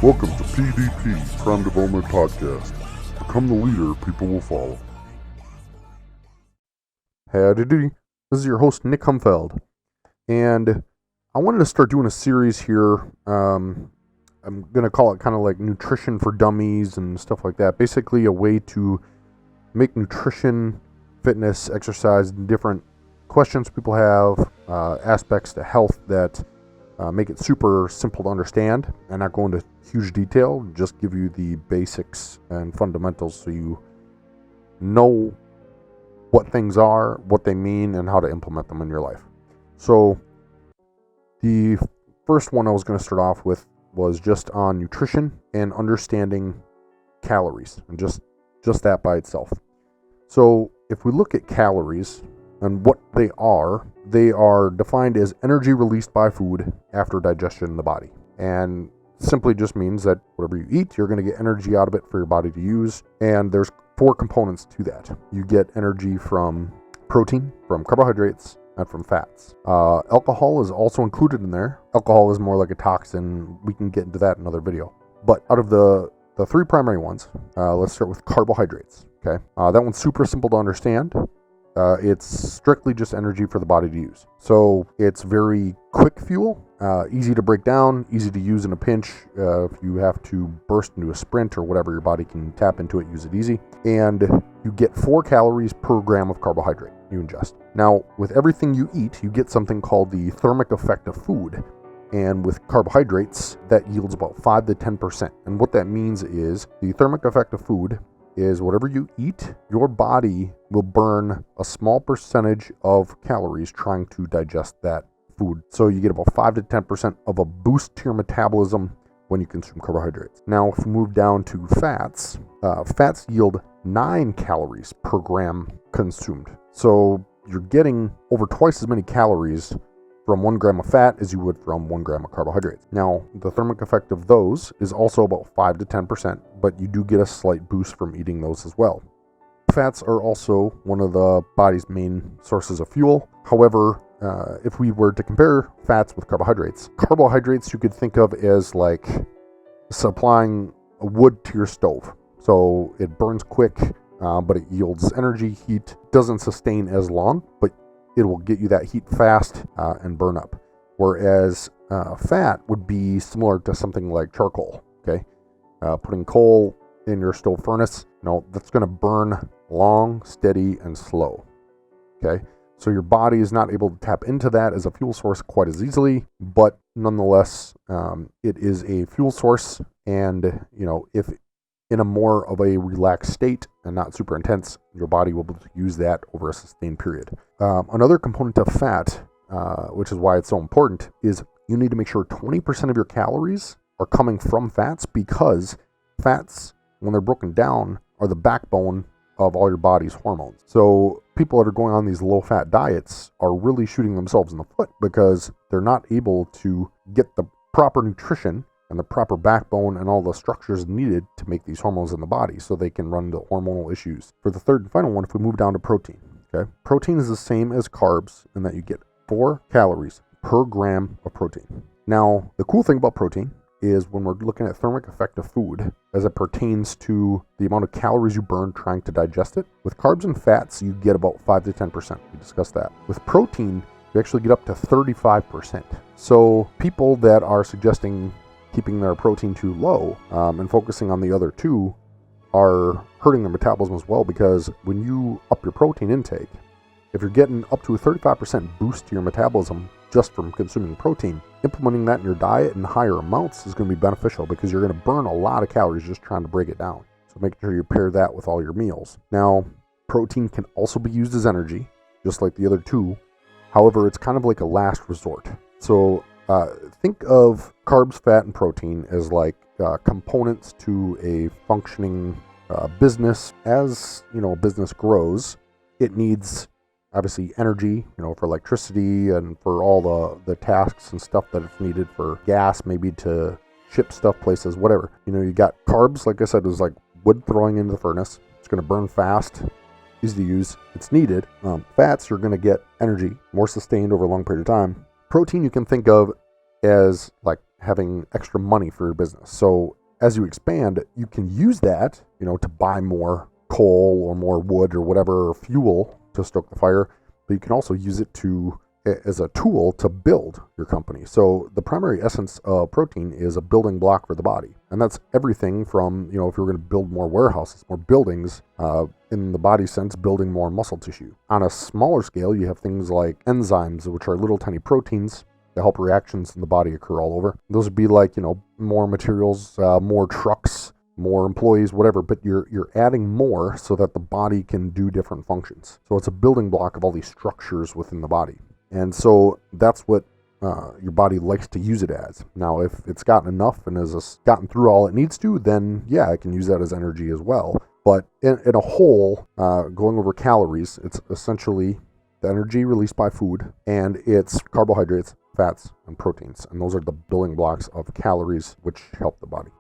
Welcome to PDP, Prime Development Podcast. Become the leader people will follow. Howdy, this is your host, Nick Humfeld. And I wanted to start doing a series here. I'm going to call it kind of like nutrition for dummies and stuff like that. Basically a way to make nutrition, fitness, exercise, and different questions people have, aspects to health that make it super simple to understand and not go into huge detail. Just give you the basics and fundamentals so you know what things are, what they mean, and how to implement them in your life. So the first one I was going to start off with was just on nutrition and understanding calories, and just that by itself. So if we look at calories and what they are defined as energy released by food after digestion in the body. And simply just means that whatever you eat, you're going to get energy out of it for your body to use. And there's 4 components to that. You get energy from protein, from carbohydrates, and from fats. Alcohol is also included in there. Alcohol is more like a toxin. We can get into that in another video. But out of the 3 primary ones, let's start with carbohydrates. Okay, that one's super simple to understand. It's strictly just energy for the body to use. So it's very quick fuel, easy to break down, easy to use in a pinch. If you have to burst into a sprint or whatever, your body can tap into it, use it easy. And you get 4 calories per gram of carbohydrate you ingest. Now, with everything you eat, you get something called the thermic effect of food. And with carbohydrates, that yields about 5 to 10%. And what that means is the thermic effect of food is whatever you eat, your body will burn a small percentage of calories trying to digest that food. So you get about 5 to 10% of a boost to your metabolism when you consume carbohydrates. Now, if we move down to fats, fats yield 9 calories per gram consumed. So you're getting over twice as many calories from 1 gram of fat as you would from 1 gram of carbohydrates. Now, the thermic effect of those is also about 5 to 10%, but you do get a slight boost from eating those as well. Fats are also one of the body's main sources of fuel. However, if we were to compare fats with carbohydrates you could think of as like supplying wood to your stove. So it burns quick, but it yields energy, heat, doesn't sustain as long, but it will get you that heat fast and burn up. Whereas fat would be similar to something like charcoal, okay? Putting coal in your stove furnace, that's going to burn long, steady, and slow, okay? So your body is not able to tap into that as a fuel source quite as easily, but nonetheless, it is a fuel source. And, if in a more of a relaxed state and not super intense, your body will be able to use that over a sustained period. Another component of fat, which is why it's so important, is you need to make sure 20% of your calories are coming from fats, because fats, when they're broken down, are the backbone of all your body's hormones. So people that are going on these low-fat diets are really shooting themselves in the foot because they're not able to get the proper nutrition and the proper backbone and all the structures needed to make these hormones in the body so they can run into hormonal issues. For the third and final one, if we move down to protein, okay? Protein is the same as carbs in that you get 4 calories per gram of protein. Now, the cool thing about protein is when we're looking at thermic effect of food as it pertains to the amount of calories you burn trying to digest it, with carbs and fats, you get about 5 to 10%. We discussed that. With protein, you actually get up to 35%. So people that are suggesting keeping their protein too low and focusing on the other 2 are hurting their metabolism as well, because when you up your protein intake, if you're getting up to a 35% boost to your metabolism just from consuming protein, implementing that in your diet in higher amounts is going to be beneficial, because you're going to burn a lot of calories just trying to break it down. So make sure you pair that with all your meals. Now, protein can also be used as energy, just like the other 2. However, it's kind of like a last resort. So think of carbs, fat, and protein as like components to a functioning business. As business grows, it needs obviously energy, for electricity and for all the tasks and stuff that it's needed, for gas, maybe to ship stuff places, whatever. You got carbs, like I said, is like wood throwing into the furnace. It's going to burn fast, easy to use, it's needed. Fats, you're going to get energy, more sustained over a long period of time. Protein, you can think of as like having extra money for your business. So as you expand, you can use that, to buy more coal or more wood or whatever fuel to stoke the fire, but you can also use it as a tool to build your company. So the primary essence of protein is a building block for the body. And that's everything from, if you're going to build more warehouses, more buildings, in the body sense, building more muscle tissue. On a smaller scale, you have things like enzymes, which are little tiny proteins that help reactions in the body occur all over. Those would be like, more materials, more trucks, more employees, whatever, but you're adding more so that the body can do different functions. So it's a building block of all these structures within the body. And so that's what your body likes to use it as. Now, if it's gotten enough and has gotten through all it needs to, then yeah, it can use that as energy as well. But in a whole, going over calories, it's essentially the energy released by food, and it's carbohydrates, fats, and proteins. And those are the building blocks of calories, which help the body.